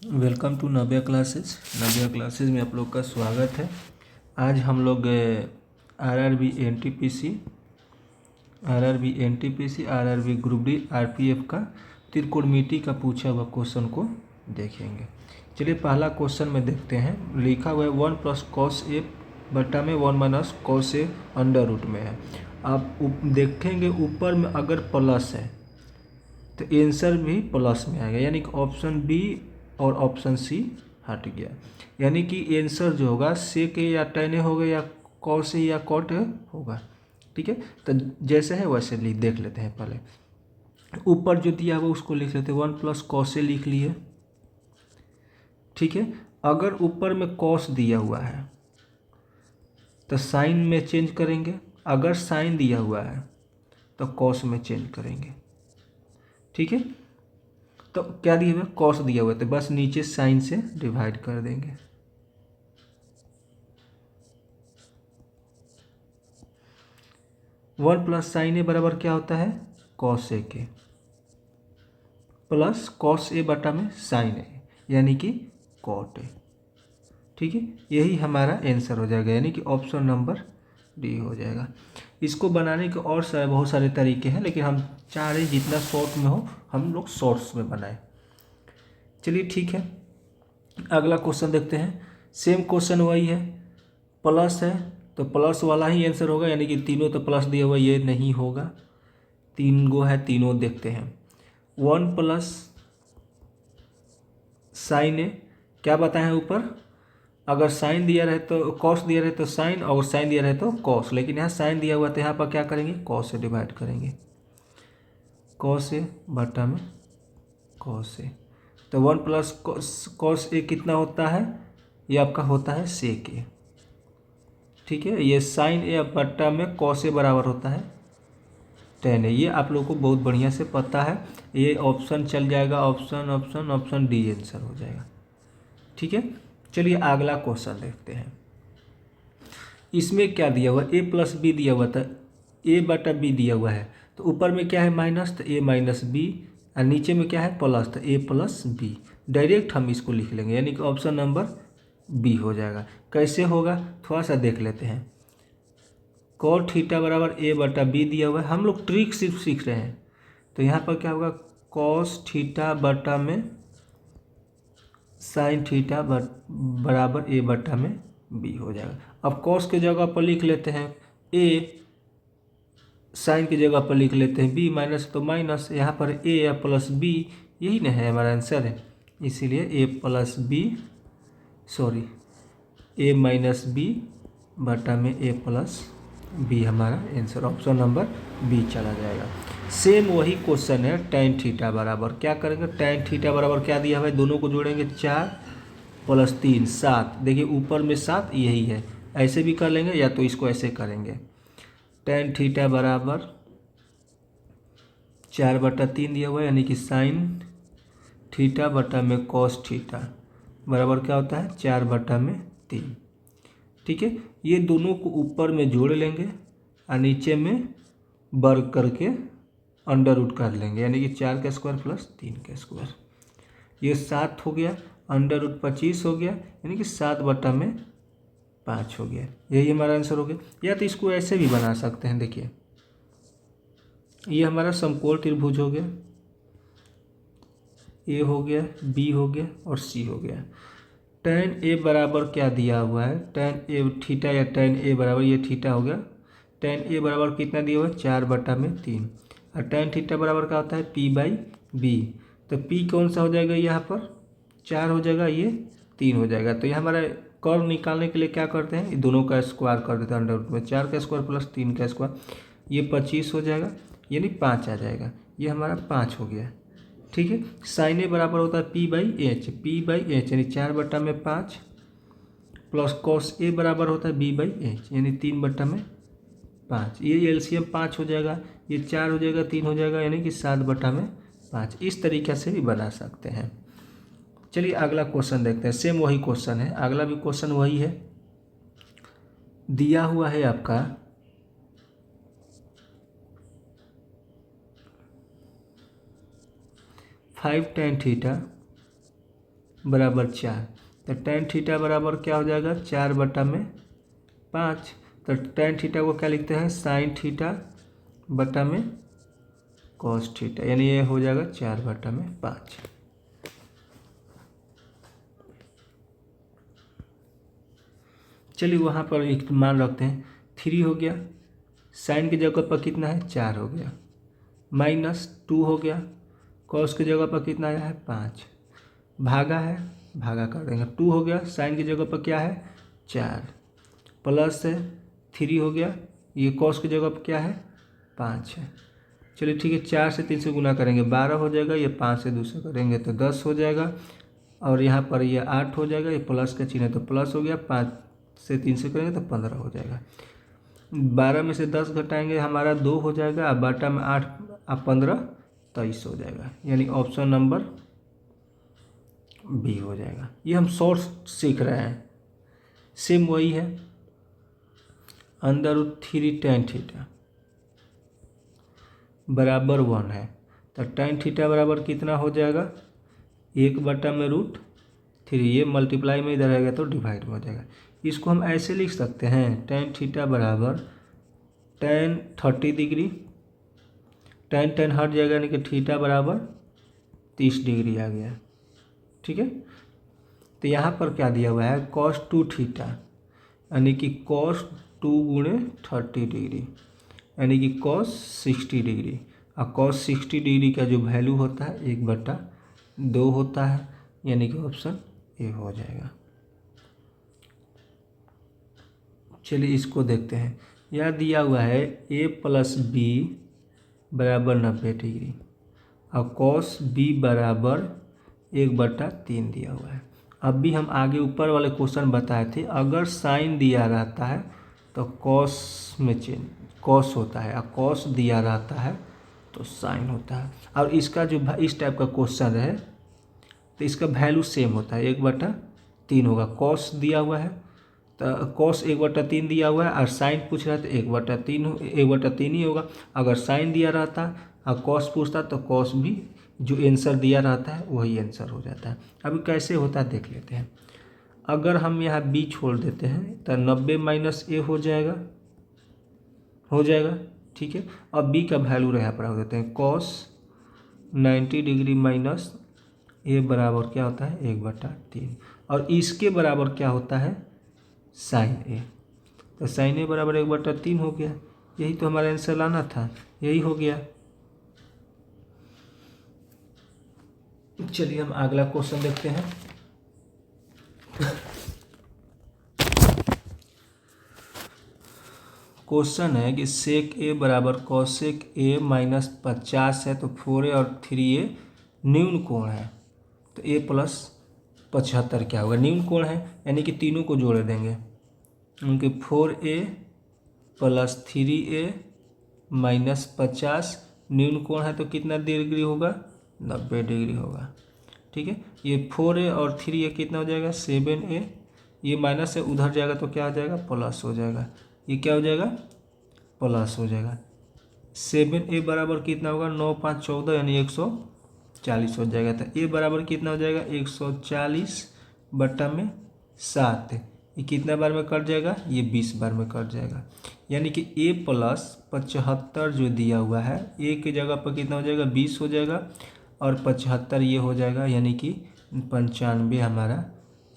Welcome to Navya classes. Navya classes में आप लोग का स्वागत है। आज हम लोग RRB NTPC RRB group D RPF का त्रिकोणमिति का पूछा हुआ क्वेश्चन को देखेंगे। चलिए पहला क्वेश्चन में देखते हैं। लिखा हुआ है 1+cos ए बटा में 1 - cos ए अंडर रूट में है। आप देखेंगे ऊपर में अगर प्लस है तो आंसर भी प्लस में आएगा, यानी कि ऑप्शन बी और ऑप्शन सी हट गया। यानी कि आंसर जो होगा सेक ए या tan ए होगा या cos ए या cot ए होगा। ठीक है, तो जैसे है वैसे देख लेते हैं। पहले ऊपर जो दिया हुआ उसको लिख लेते हैं, 1+cos ए लिख लिए। ठीक है, अगर ऊपर में cos दिया हुआ है तो साइन में चेंज करेंगे, अगर साइन दिया हुआ है तो cos में चेंज करेंगे। ठीक है, तो क्या दिया हुआ है, कॉस दिया हुआ है तो बस नीचे साइन से डिवाइड कर देंगे। वन प्लस साइन ए बराबर क्या होता है, कॉस ए के प्लस कॉस ए बटा में साइन ए यानी कि कॉट ए। ठीक है, यही हमारा आंसर हो जाएगा, यानी कि ऑप्शन नंबर डी हो जाएगा। इसको बनाने के और बहुत सारे तरीके हैं, लेकिन हम चाह रहे जितना शॉर्ट में हो हम लोग शॉर्ट्स में बनाएं। चलिए ठीक है, अगला क्वेश्चन देखते हैं। सेम क्वेश्चन वही है, प्लस है तो प्लस वाला ही आंसर होगा, यानी कि तीनों तो प्लस दिया हुआ ये नहीं होगा। तीन गो है, तीनों देखते हैं। 1+ साइन ए क्या बताए हैं ऊपर, अगर साइन दिया रहे तो कॉस दिया रहे तो साइन, और साइन दिया रहे तो कॉस, लेकिन यहाँ साइन दिया हुआ तो यहाँ पर क्या करेंगे, कॉस से डिवाइड करेंगे। कॉस ए बटा में कॉस ए, तो 1+ कॉस ए कितना होता है, ये आपका होता है सेक ए। ठीक है, ये साइन ए बट्टा में कॉस ए बराबर होता है tan ए। ये आप लोगों को बहुत बढ़िया से पता है, ये ऑप्शन चल जाएगा, ऑप्शन डी आंसर हो जाएगा। ठीक है, चलिए अगला क्वेश्चन देखते हैं। इसमें क्या दिया हुआ, a+b दिया हुआ था, a/b दिया हुआ है तो ऊपर में क्या है माइनस, तो a-b, और नीचे में क्या है प्लस, तो a+b। डायरेक्ट हम इसको लिख लेंगे, यानी कि ऑप्शन नंबर बी हो जाएगा। कैसे होगा थोड़ा सा देख लेते हैं। cot थीटा बराबर a/b दिया हुआ है, हम लोग ट्रिक सिर्फ सीख रहे हैं। तो यहाँ पर क्या होगा, cos थीटा बटा में साइन थीटा बराबर a/b हो जाएगा। अब cos के जगह पर लिख लेते हैं a, साइन की जगह पर लिख लेते हैं b, माइनस तो माइनस, यहाँ पर a या प्लस b, यही ना है हमारा आंसर है, इसीलिए a-b बटा में a+b हमारा आंसर, ऑप्शन नंबर बी चला जाएगा। सेम वही क्वेश्चन है, tan थीटा बराबर क्या करेंगे, tan थीटा बराबर क्या दिया हुआ है, दोनों को जोड़ेंगे 4 + 3 7। देखिए ऊपर में 7 यही है, ऐसे भी कर लेंगे या तो इसको ऐसे करेंगे। tan थीटा बराबर 4/3 दिया हुआ है, यानी कि साइन थीटा बटा में cos थीटा बराबर क्या होता है 4/3। ठीक है, ये दोनों को ऊपर में जोड़ लेंगे और नीचे में वर्ग करके अंडर रूट कर लेंगे, यानी कि 4 का स्क्वायर प्लस 3 का स्क्वायर, ये 7 हो गया, अंडर रूट 25 हो गया, यानी कि 7/5 हो गया। यही हमारा आंसर हो गया। या तो इसको ऐसे भी बना सकते हैं, देखिए ये हमारा समकोण त्रिभुज हो गया, ए हो गया, बी हो गया और सी हो गया। tan ए बराबर क्या दिया हुआ है, tan ए थीटा या tan ए बराबर, ये थीटा हो गया, tan ए बराबर कितना दिया हुआ है 4/3, और tan थीटा बराबर क्या होता है p/b। तो p कौन सा हो जाएगा, यहाँ पर 4 हो जाएगा, ये 3 हो जाएगा। तो ये हमारा कर्व निकालने के लिए क्या करते हैं, दोनों का स्क्वायर कर देते हैं अंडर रूट में, 4 का स्क्वायर प्लस 3 का स्क्वायर, ये 25 हो जाएगा, यानी 5 आ जाएगा, ये हमारा 5 हो गया। ठीक है, साइन ए बराबर होता है p/h, यानी 4/5 प्लस कॉस ए बराबर होता है b/h, यानी 3/5। ये एलसीएम 5 हो जाएगा, ये 4 हो जाएगा, 3 हो जाएगा, यानी कि 7/5। इस तरीके से भी बना सकते हैं। चलिए अगला क्वेश्चन देखते हैं। सेम वही क्वेश्चन है, अगला भी क्वेश्चन वही है। दिया हुआ है आपका 5 tan थीटा बराबर 4। तो टेन थीटा बराबर क्या हो जाएगा 4/5। तो टेन थीटा को क्या लिखते हैं साइन थीटा बटा में कॉस थीटा, यानी ये हो जाएगा 4/5। चलिए वहाँ पर एक मान रखते हैं 3 हो गया, साइन की जगह पर कितना है 4 हो गया, -2 हो गया, कॉस की जगह पर कितना आया है 5, भागा है भागा कर देंगे, 2 हो गया, साइन की जगह पर क्या है 4, प्लस है 3 हो गया, ये कॉस की जगह पर क्या है 5 है। चलिए ठीक है, 4 से 3 से गुना करेंगे 12 हो जाएगा, ये 5 से 2 से करेंगे तो 10 हो जाएगा, और यहाँ पर ये 8 हो जाएगा, ये प्लस का चिन्ह है तो प्लस हो गया, 5 से 3 से करेंगे तो 15 हो जाएगा। 12 में से 10 घटाएंगे हमारा 2 हो जाएगा, अब बाटा में 8 अब 15 23 हो जाएगा, यानी ऑप्शन नंबर बी हो जाएगा। ये हम सोर्स सीख रहे हैं, सेम वही है, √3 tan थीटा बराबर 1 है, तो tan थीटा बराबर कितना हो जाएगा 1/√3, ये मल्टीप्लाई में इधर आएगा तो डिवाइड में हो जाएगा। इसको हम ऐसे लिख सकते हैं tan थीटा बराबर tan 30 डिग्री, tan हट जाएगा, यानी कि थीटा बराबर 30 डिग्री आ गया, ठीक है। तो यहाँ पर क्या दिया हुआ है cos 2 थीटा, यानी कि cos 2 गुणे 30 डिग्री, यानी कि cos 60 डिग्री, और cos 60 डिग्री का जो वैल्यू होता है 1/2 होता है, यानी कि ऑप्शन ए हो जाएगा। चलिए इसको देखते हैं, यह दिया हुआ है a + b बराबर 90 डिग्री, और cos b बराबर 1/3 दिया हुआ है। अब भी हम आगे ऊपर वाले क्वेश्चन बताए थे, अगर साइन दिया रहता है तो कॉस में चेंज कॉस होता है, और कॉस दिया रहता है तो साइन होता है। और इसका जो इस टाइप का क्वेश्चन है तो इसका वैल्यू सेम होता है, 1/3 होगा। कॉस दिया हुआ है तो कॉस 1/3 दिया हुआ है, और साइन पूछ रहा है तो 1/3 ही होगा। अगर साइन दिया रहता और कॉस पूछता तो कॉस भी जो आंसर दिया रहता है वही आंसर हो जाता है। अभी कैसे होता है देख लेते हैं। अगर हम यहाँ b छोड़ देते हैं तो 90 - a हो जाएगा, ठीक है। अब b का वैल्यू यहाँ पर हो देते हैं, cos 90 डिग्री माइनस a बराबर क्या होता है 1/3, और इसके बराबर क्या होता है साइन a, तो साइन a बराबर 1/3 हो गया। यही तो हमारा आंसर लाना था, यही हो गया। चलिए हम अगला क्वेश्चन देखते हैं। क्वेश्चन है कि सेक ए बराबर कॉसेक ए -50 है, तो 4a और 3a न्यून कोण है, तो a + 75 क्या होगा, न्यून कोण है यानी कि तीनों को जोड़ देंगे, उनके 4a + 3a -50 न्यून कोण है तो कितना डिग्री होगा 90 डिग्री होगा, ठीक है। ये 4a और 3a कितना हो जाएगा 7a, ये माइनस से उधर जाएगा तो क्या हो जाएगा प्लस हो जाएगा, ये क्या हो जाएगा प्लस हो जाएगा। 7a बराबर कितना होगा 9 × 5 = 14, यानी 140 हो जाएगा। तो a बराबर कितना हो जाएगा 140/7, ये कितना बार में कट जाएगा ये 20 बार में कट जाएगा, यानी कि a + 75 जो दिया हुआ है a की जगह पर कितना हो जाएगा 20 हो जाएगा, और 75 ये हो जाएगा, यानी कि 95 हमारा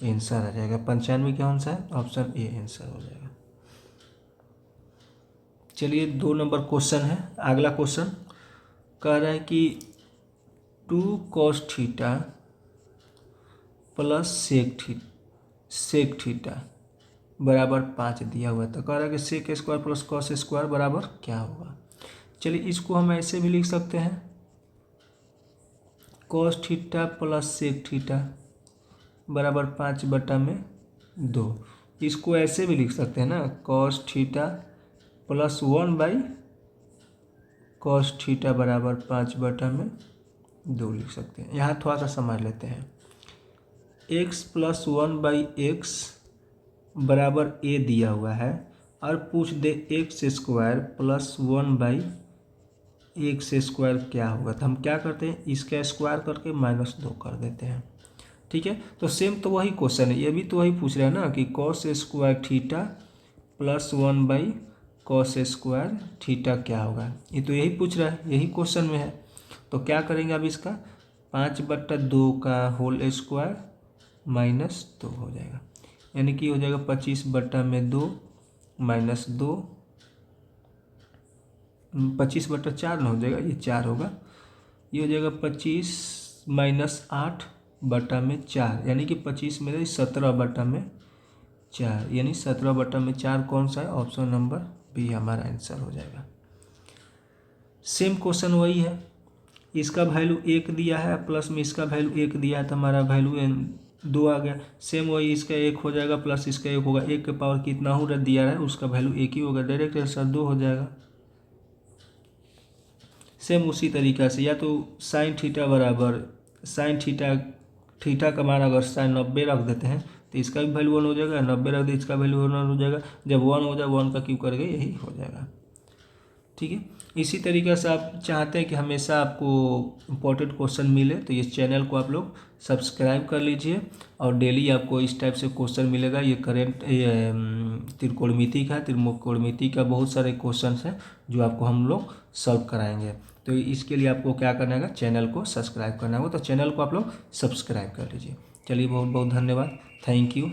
आंसर आ जाएगा। 95 क्या आंसर है ऑप्शन ए आंसर हो जाएगा। चलिए 2 नंबर क्वेश्चन है। अगला क्वेश्चन कह रहा है कि 2 cos थीटा + सेक थीटा बराबर 5 दिया हुआ है, तो कह रहा है कि सेक स्क्वायर + कॉस स्क्वायर बराबर क्या होगा। चलिए इसको हम ऐसे भी लिख सकते हैं, cos थीटा + सेक थीटा बराबर 5/2। इसको ऐसे भी लिख सकते हैं ना, cos थीटा + 1/cos थीटा बराबर 5/2 लिख सकते हैं। यहाँ थोड़ा सा समझ लेते हैं, x + 1/x बराबर a दिया हुआ है, और पूछ दे x² + 1/x² क्या होगा, तो हम क्या करते हैं इसका स्क्वायर करके -2 कर देते हैं, ठीक है, तो सेम तो वही क्वेश्चन है, ये भी तो वही पूछ रहा है ना कि cos square theta plus 1/cos square theta क्या होगा, ये तो यही पूछ रहा है, यही क्वेश्चन में है। तो क्या करेंगे अब इसका 5/2 का होल स्क्वायर -2 हो जाएगा, यानी कि हो जाएगा 25/2 -2, 25/4 ना हो जाएगा, ये 4 होगा, ये हो जाएगा 25 - 8/4, यानी कि 25 में 17/4, यानी 17/4 कौन सा है, ऑप्शन नंबर बी हमारा आंसर हो जाएगा। सेम क्वेश्चन वही है, इसका वैल्यू 1 दिया है प्लस में इसका वैल्यू 1 दिया है, तो हमारा वैल्यू 2 आ गया। सेम वही इसका 1 हो जाएगा प्लस इसका 1 होगा, 1 के पावर कितना हो रहा दिया है उसका वैल्यू 1 ही होगा, डायरेक्ट आंसर 2 हो जाएगा। सेम उसी तरीक़ा से, या तो साइन थीटा बराबर साइन थीटा का मान अगर साइन 90 रख देते हैं तो इसका भी वैल्यू 1 हो जाएगा, 90 रख दे इसका वैल्यू 1 हो जाएगा, जब 1 हो जाए 1 का क्यों करेंगे, यही हो जाएगा। ठीक है, इसी तरीक़े से आप चाहते हैं कि हमेशा आपको इम्पोर्टेंट क्वेश्चन मिले तो इस चैनल को आप लोग सब्सक्राइब कर लीजिए, और डेली आपको इस टाइप से क्वेश्चन मिलेगा। ये त्रिकोणमिति का त्रिकोणमिति का बहुत सारे क्वेश्चन हैं जो आपको हम लोग सॉल्व कराएंगे। तो इसके लिए आपको क्या करना है, चैनल को सब्सक्राइब करना होगा, तो चैनल को आप लोग सब्सक्राइब कर लीजिए। चलिए, बहुत बहुत धन्यवाद, थैंक यू।